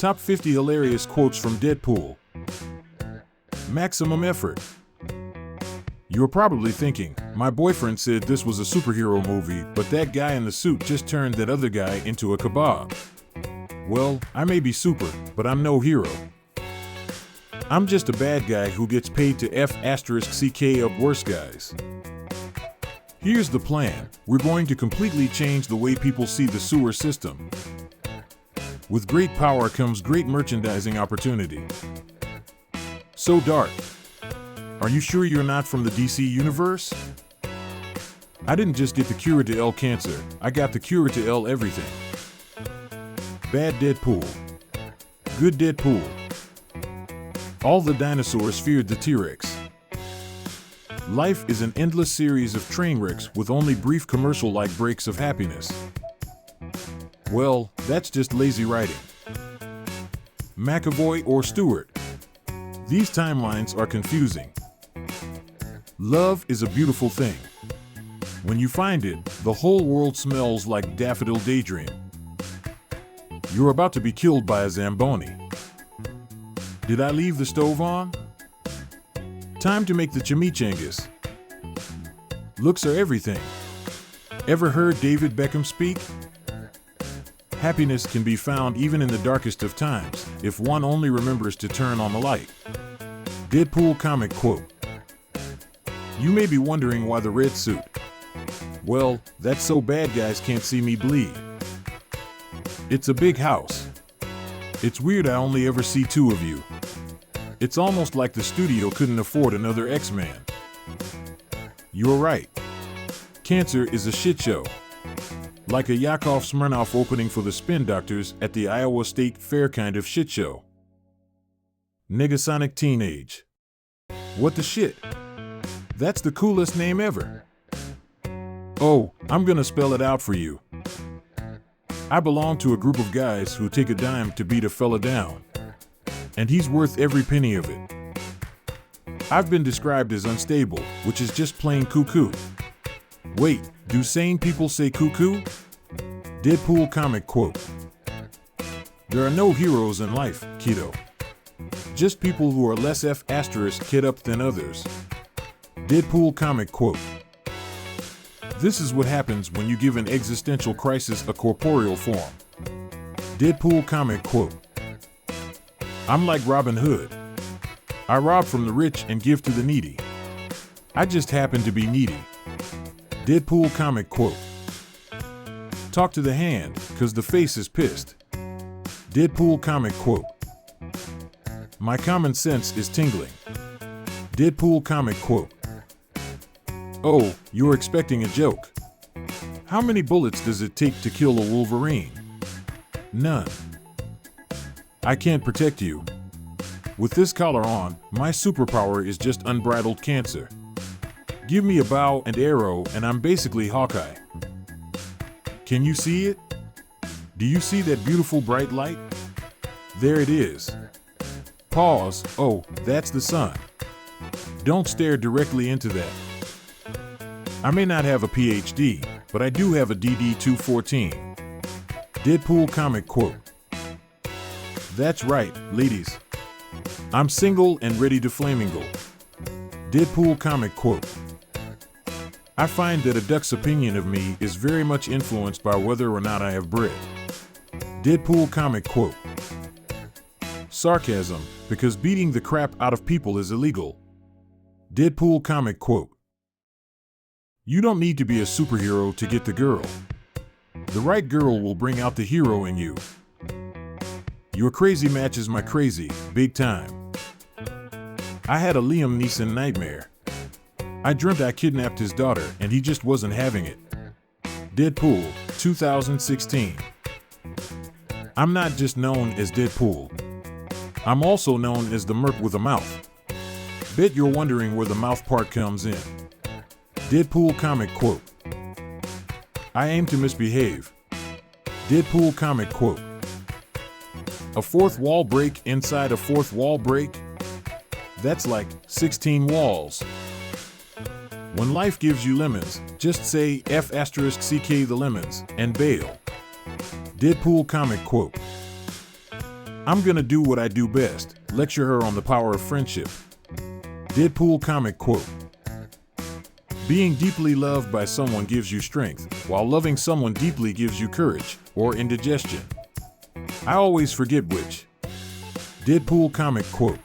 Top 50 hilarious quotes from Deadpool. Maximum effort. You're probably thinking, my boyfriend said this was a superhero movie, but that guy in the suit just turned that other guy into a kebab. Well, I may be super, but I'm no hero. I'm just a bad guy who gets paid to F***ck up worse guys. Here's the plan. We're going to completely change the way people see the sewer system. With great power comes great merchandising opportunity. So dark. Are you sure you're not from the DC universe? I didn't just get the cure to L cancer, I got the cure to L everything. Bad Deadpool. Good Deadpool. All the dinosaurs feared the T-Rex. Life is an endless series of train wrecks with only brief commercial-like breaks of happiness. Well, that's just lazy writing. McAvoy or Stewart. These timelines are confusing. Love is a beautiful thing. When you find it, the whole world smells like daffodil daydream. You're about to be killed by a Zamboni. Did I leave the stove on? Time to make the chimichangas. Looks are everything. Ever heard David Beckham speak? Happiness can be found even in the darkest of times, if one only remembers to turn on the light. Deadpool comic quote. You may be wondering why the red suit. Well, that's so bad guys can't see me bleed. It's a big house. It's weird I only ever see two of you. It's almost like the studio couldn't afford another X-Man. You're right. Cancer is a shit show. Like a Yakov Smirnoff opening for the Spin Doctors at the Iowa State Fair kind of shit show. Negasonic Teenage. What the shit? That's the coolest name ever. Oh, I'm gonna spell it out for you. I belong to a group of guys who take a dime to beat a fella down. And he's worth every penny of it. I've been described as unstable, which is just plain cuckoo. Wait, do sane people say cuckoo? Deadpool comic quote. There are no heroes in life, kiddo. Just people who are less F***ed up than others. Deadpool comic quote. This is what happens when you give an existential crisis a corporeal form. Deadpool comic quote. I'm like Robin Hood. I rob from the rich and give to the needy. I just happen to be needy. Deadpool comic quote. Talk to the hand, 'cause the face is pissed. Deadpool comic quote. My common sense is tingling. Deadpool comic quote. Oh, you're expecting a joke. How many bullets does it take to kill a Wolverine? None. I can't protect you. With this collar on, my superpower is just unbridled cancer. Give me a bow and arrow and I'm basically Hawkeye. Can you see it? Do you see that beautiful bright light? There it is. Pause. Oh, that's the sun. Don't stare directly into that. I may not have a PhD, but I do have a DD-214. Deadpool comic quote. That's right, ladies. I'm single and ready to flamingo. Deadpool comic quote. I find that a duck's opinion of me is very much influenced by whether or not I have bread. Deadpool comic quote. Sarcasm, because beating the crap out of people is illegal. Deadpool comic quote. You don't need to be a superhero to get the girl. The right girl will bring out the hero in you. Your crazy matches my crazy, big time. I had a Liam Neeson nightmare. I dreamt I kidnapped his daughter and he just wasn't having it. Deadpool, 2016. I'm not just known as Deadpool. I'm also known as the Merc with a mouth. Bet you're wondering where the mouth part comes in. Deadpool comic quote. I aim to misbehave. Deadpool comic quote. A fourth wall break inside a fourth wall break? That's like 16 walls. When life gives you lemons, just say F***ck the lemons and bail. Deadpool comic quote. I'm gonna do what I do best, lecture her on the power of friendship. Deadpool comic quote. Being deeply loved by someone gives you strength, while loving someone deeply gives you courage, or indigestion. I always forget which. Deadpool comic quote.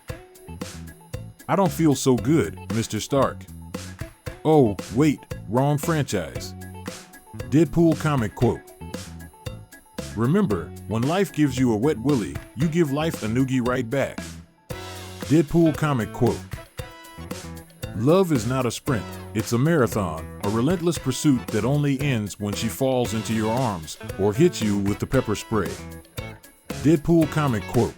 I don't feel so good, Mr. Stark. Oh, wait, wrong franchise. Deadpool comic quote. Remember, when life gives you a wet willy, you give life a noogie right back. Deadpool comic quote. Love is not a sprint, it's a marathon, a relentless pursuit that only ends when she falls into your arms or hits you with the pepper spray. Deadpool comic quote.